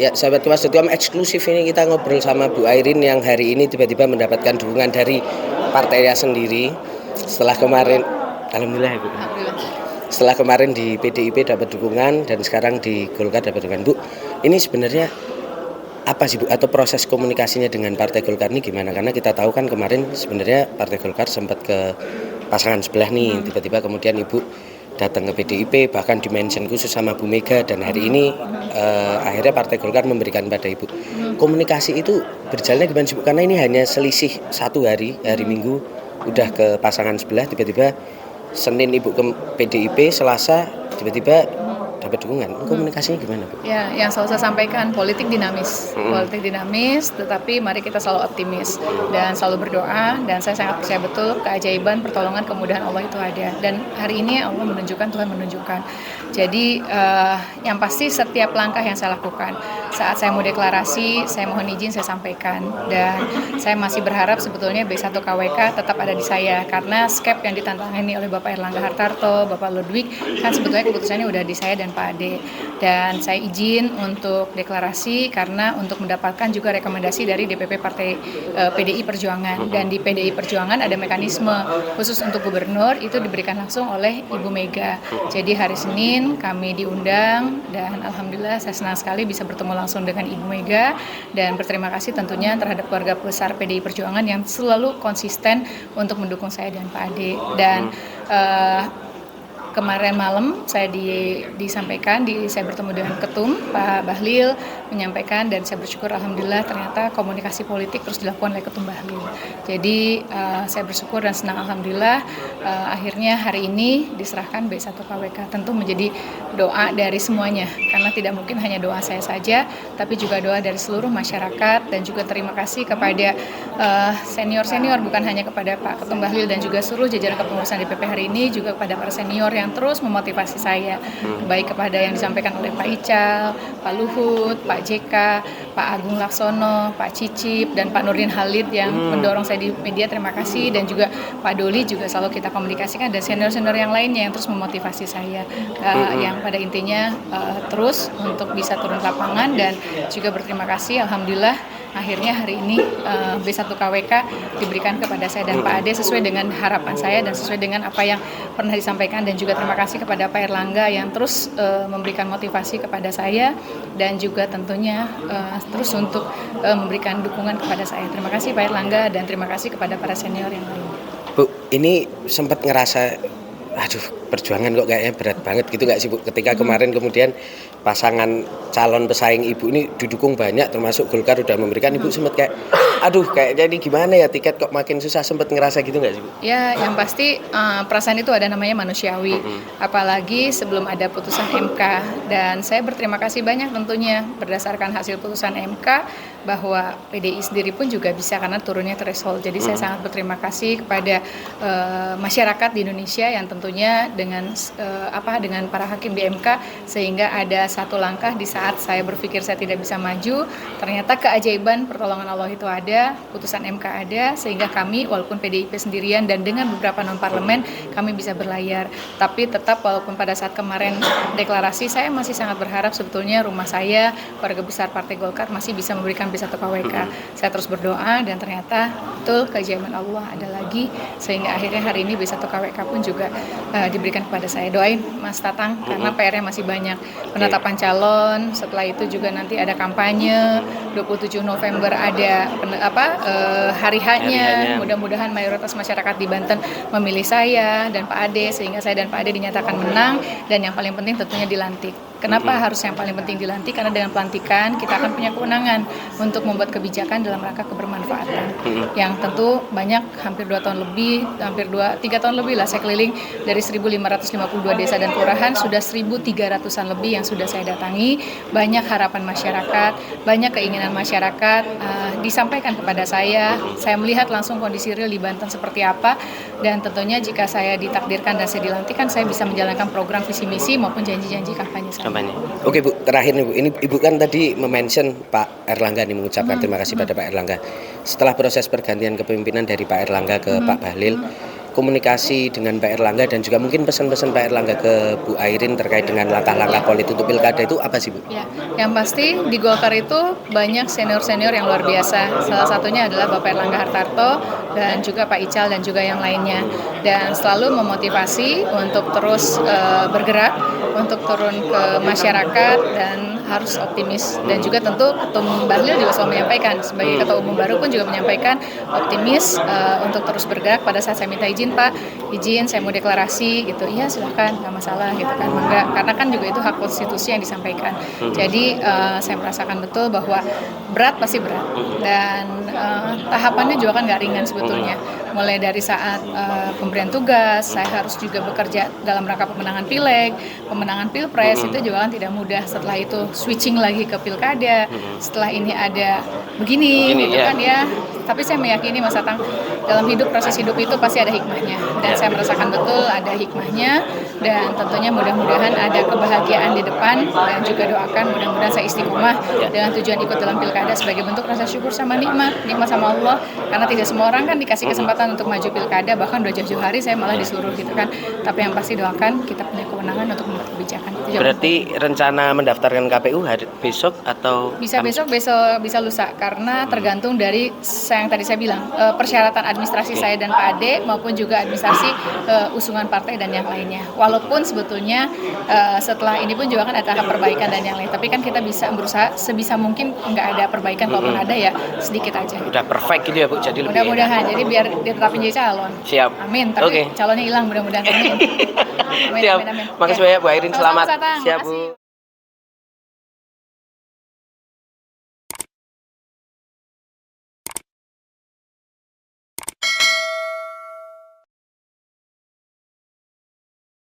Ya, sahabat Kemas.com eksklusif ini kita ngobrol sama Bu Airin yang hari ini tiba-tiba mendapatkan dukungan dari partainya sendiri setelah kemarin, alhamdulillah Bu. Setelah kemarin di PDIP dapat dukungan dan sekarang di Golkar dapat dukungan. Bu, ini sebenarnya apa sih Bu atau proses komunikasinya dengan Partai Golkar ini gimana? Karena kita tahu kan kemarin sebenarnya Partai Golkar sempat ke pasangan sebelah nih, tiba-tiba kemudian Ibu datang ke PDIP, bahkan dimention khusus sama Bu Mega, dan hari ini akhirnya Partai Golkar memberikan pada Ibu. Komunikasi itu berjalannya gimana sih Bu? Karena ini hanya selisih satu hari Minggu udah ke pasangan sebelah, tiba-tiba Senin Ibu ke PDIP, Selasa tiba-tiba dapat dukungan. Komunikasinya gimana Bu? Ya, yang selalu saya sampaikan, politik dinamis. Politik dinamis, tetapi mari kita selalu optimis dan selalu berdoa, dan saya sangat percaya betul keajaiban, pertolongan, kemudahan Allah itu ada. Dan hari ini Allah menunjukkan, Tuhan menunjukkan. Jadi yang pasti setiap langkah yang saya lakukan, saat saya mau deklarasi, saya mohon izin saya sampaikan. Dan saya masih berharap sebetulnya B1 KWK tetap ada di saya, karena skep yang ditantangani oleh Bapak Erlangga Hartarto, Bapak Ludwig, kan sebetulnya keputusannya udah di saya dan Pak Ade. Dan saya izin untuk deklarasi karena untuk mendapatkan juga rekomendasi dari DPP Partai PDI Perjuangan. Dan di PDI Perjuangan ada mekanisme khusus untuk gubernur, itu diberikan langsung oleh Ibu Mega. Jadi hari Senin kami diundang dan alhamdulillah saya senang sekali bisa bertemu langsung dengan Ibu Mega, dan berterima kasih tentunya terhadap keluarga besar PDI Perjuangan yang selalu konsisten untuk mendukung saya dan Pak Ade. Dan kemarin malam saya disampaikan, saya bertemu dengan Ketum Pak Bahlil, menyampaikan, dan saya bersyukur alhamdulillah ternyata komunikasi politik terus dilakukan oleh Ketum Bahlil. Jadi saya bersyukur dan senang alhamdulillah akhirnya hari ini diserahkan B1 KWK. Tentu menjadi doa dari semuanya, karena tidak mungkin hanya doa saya saja, tapi juga doa dari seluruh masyarakat, dan juga terima kasih kepada senior-senior, bukan hanya kepada Pak Ketum Bahlil dan juga seluruh jajaran kepengurusan DPP hari ini, juga kepada para senior yang terus memotivasi saya, baik kepada yang disampaikan oleh Pak Ical, Pak Luhut, Pak JK, Pak Agung Laksono, Pak Cicip, dan Pak Nurdin Halid yang mendorong saya di media, terima kasih, dan juga Pak Doli juga selalu kita komunikasikan, dan senior-senior yang lainnya yang terus memotivasi saya, yang pada intinya terus untuk bisa turun ke lapangan. Dan juga berterima kasih alhamdulillah akhirnya hari ini B1 KWK diberikan kepada saya dan Pak Ade sesuai dengan harapan saya dan sesuai dengan apa yang pernah disampaikan. Dan juga terima kasih kepada Pak Erlangga yang terus memberikan motivasi kepada saya, dan juga tentunya terus untuk memberikan dukungan kepada saya. Terima kasih Pak Erlangga, dan terima kasih kepada para senior yang lain. Bu, ini sempat ngerasa perjuangan kok kayaknya berat banget gitu gak sih Bu, ketika kemarin kemudian pasangan calon pesaing Ibu ini didukung banyak, termasuk Golkar udah memberikan, Ibu sempat kayak kayaknya ini gimana ya, tiket kok makin susah, sempat ngerasa gitu gak sih Bu? Ya, yang pasti perasaan itu ada namanya manusiawi, apalagi sebelum ada putusan MK, dan saya berterima kasih banyak tentunya berdasarkan hasil putusan MK bahwa PDI sendiri pun juga bisa karena turunnya threshold. Jadi saya sangat berterima kasih kepada masyarakat di Indonesia yang tentunya dengan para hakim di MK, sehingga ada satu langkah di saat saya berpikir saya tidak bisa maju, ternyata keajaiban pertolongan Allah itu ada, putusan MK ada, sehingga kami walaupun PDIP sendirian dan dengan beberapa non parlemen kami bisa berlayar. Tapi tetap walaupun pada saat kemarin deklarasi saya masih sangat berharap sebetulnya rumah saya, keluarga besar Partai Golkar masih bisa memberikan B1 KWK. Saya terus berdoa dan ternyata betul keajaiban Allah ada lagi, sehingga akhirnya hari ini B1 KWK pun juga diberikan kepada saya. Doain Mas Tatang karena PR-nya masih banyak. Penetapan calon, setelah itu juga nanti ada kampanye, 27 November ada hari H-nya. Mudah-mudahan mayoritas masyarakat di Banten memilih saya dan Pak Ade, sehingga saya dan Pak Ade dinyatakan menang, dan yang paling penting tentunya dilantik. Kenapa harus yang paling penting dilantik? Karena dengan pelantikan kita akan punya kewenangan untuk membuat kebijakan dalam rangka kebermanfaatan. Yang tentu banyak, hampir 2 tahun lebih, hampir 3 tahun lebih lah saya keliling dari 1.552 desa dan kelurahan, sudah 1.300-an lebih yang sudah saya datangi. Banyak harapan masyarakat, banyak keinginan masyarakat disampaikan kepada saya. Saya melihat langsung kondisi real di Banten seperti apa, dan tentunya jika saya ditakdirkan dan saya dilantikan, saya bisa menjalankan program visi misi maupun janji-janji kampanye saya. Oke Bu, terakhir nih Bu, ini Ibu kan tadi mention Pak Erlangga nih, mengucapkan terima kasih pada Pak Erlangga. Setelah proses pergantian kepemimpinan dari Pak Erlangga ke Pak Bahlil, komunikasi dengan Pak Erlangga dan juga mungkin pesan-pesan Pak Erlangga ke Bu Airin terkait dengan langkah-langkah politik untuk pilkada itu apa sih Bu? Ya, yang pasti di Golkar itu banyak senior-senior yang luar biasa. Salah satunya adalah Bapak Erlangga Hartarto dan juga Pak Ical dan juga yang lainnya. Dan selalu memotivasi untuk terus bergerak, untuk turun ke masyarakat dan harus optimis. Dan juga tentu Ketua Umum Bahlil juga selalu menyampaikan, sebagai Ketua Umum baru pun juga menyampaikan optimis untuk terus bergerak. Pada saat saya minta izin, Pak, izin saya mau deklarasi gitu, iya silahkan, nggak masalah gitu kan, enggak, karena kan juga itu hak konstitusi yang disampaikan. Jadi saya merasakan betul bahwa berat pasti berat dan tahapannya juga kan nggak ringan sebetulnya. Mulai dari saat pemberian tugas, saya harus juga bekerja dalam rangka pemenangan pileg, pemenangan pilpres, itu juga kan tidak mudah. Setelah itu switching lagi ke pilkada, setelah ini ada begini gitu kan ya. Tapi saya meyakini Mas Atang, dalam hidup, proses hidup itu pasti ada hikmahnya, dan saya merasakan betul ada hikmahnya, dan tentunya mudah-mudahan ada kebahagiaan di depan, dan juga doakan mudah-mudahan saya istiqomah dengan tujuan ikut dalam pilkada sebagai bentuk rasa syukur sama nikmat sama Allah, karena tidak semua orang kan dikasih kesempatan untuk maju pilkada, bahkan udah jauh-jauh hari saya malah disuruh gitu kan. Tapi yang pasti doakan kita punya kewenangan untuk membuat kebijakan. Berarti rencana mendaftarkan KPU hari besok atau bisa besok, bisa lusa, karena tergantung dari yang tadi saya bilang, persyaratan administrasi saya dan Pak Ade maupun juga administrasi usungan partai dan yang lainnya. Walaupun sebetulnya setelah ini pun juga kan ada tahap perbaikan dan yang lain, tapi kan kita bisa berusaha sebisa mungkin nggak ada perbaikan, kalaupun ada ya sedikit aja. Udah perfect gitu ya Bu, jadi lebih mudah-mudahan jadi biar ditetapin jadi calon. Siap. Amin. Tapi calonnya hilang mudah-mudahan. Amin. Siap. Amin. Makasih banyak Bu Airin, selamat. Siap Bu.